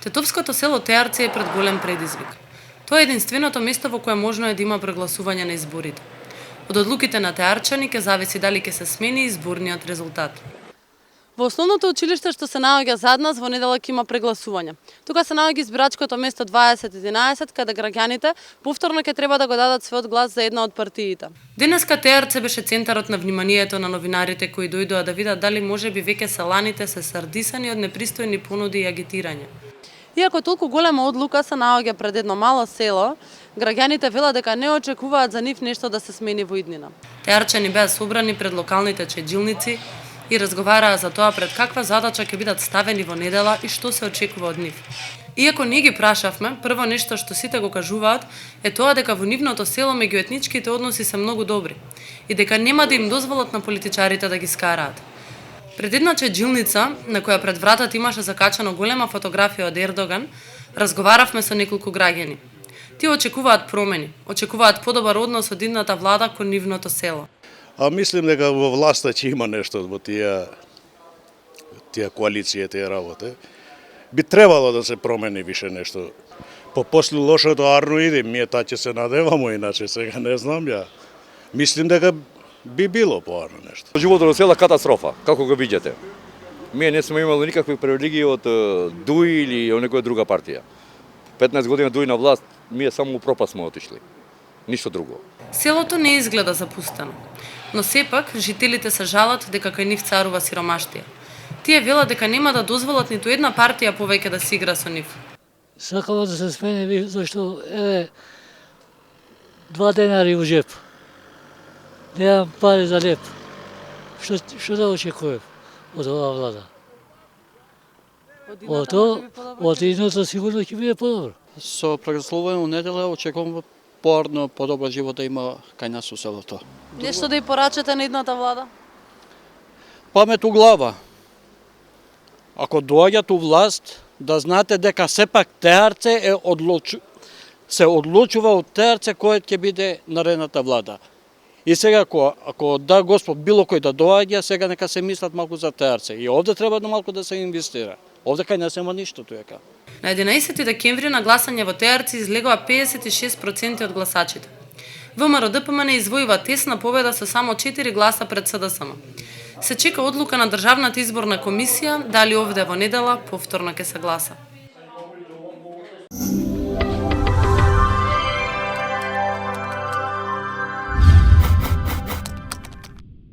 Тетовското село Теарци е пред голем предизвик. Тоа е единственото место во кое можно е да има прегласување на изборите. Од одлуките на теарчани ќе зависи дали ќе се смени изборниот резултат. Во основното училиште што се наоѓа зад нас во недела ќе има прегласување. Тука се наоѓа избирачкото место 2011, каде граѓаните повторно ќе треба да го дадат својот глас за една од партиите. Денеска Теарци беше центарот на вниманието на новинарите кои дојдоа да видат дали можеби веќе селаните се сардисани од непристојни понуди и агитирање. Иако толку голема одлука се наоѓа пред едно мало село, граѓаните велат дека не очекуваат за нив нешто да се смени во иднина. Теарчани беа собрани пред локалните чеджилници и разговараа за тоа пред каква задача ќе бидат ставени во недела и што се очекува од нив. Иако ние ги прашавме, прво нешто што сите го кажуваат е тоа дека во нивното село меѓуетничките односи се многу добри и дека нема да им дозволат на политичарите да ги скараат. Пред една чеджилница, на која пред вратата имаше закачано голема фотографија од Ердоган, разговаравме со неколку граѓани. Тие очекуваат промени, очекуваат подобар однос од идната влада кон нивното село. Мислим дека во власта ќе има нешто во тие коалиции, тие работи. Би требало да се промени више нешто. После лошото арно иде, ние таа ќе се надевамо, иначе сега не знам ја. Мислим дека би било поарно нешто. Животот во села катастрофа, како го видите. Ние не сме имали никакви привилегии од Дуи или од некоја друга партија. 15 години Дуи на власт, ние само у пропаст сме отишли. Ништо друго. Селото не изгледа запустено, но сепак жителите се жалат дека кај нив царува сиромаштија. Тие велат дека нема да дозволат ниту една партија повеќе да се игра со нив. Сакава да се смени зашто 2 денари у джеп. Немам пари за леп. Што да очекувам од оваа влада? Од идното сигурно ќе биде подобро. Со прегласување недела очекувам поарно подобар живот да има кај нас у селото. Нешто да ја порачате на идната влада? Памет у глава. Ако доаѓат у власт, да знаете дека сепак Теарце се одлучува од Теарце кој ќе биде наредната влада. И сега ако да Господ било кој да доаѓа, сега нека се мислат малку за Теарце. И овде треба да малку да се инвестира. Овде кај нас нема ништо тука. На 11 декември на гласање во Теарци излегува 56% од гласачите. ВМРО ДПМН извојува тесна победа со само 4 гласа пред СДСМ. Се чека одлука на Државната изборна комисија дали овде во недела повторно ќе се гласа.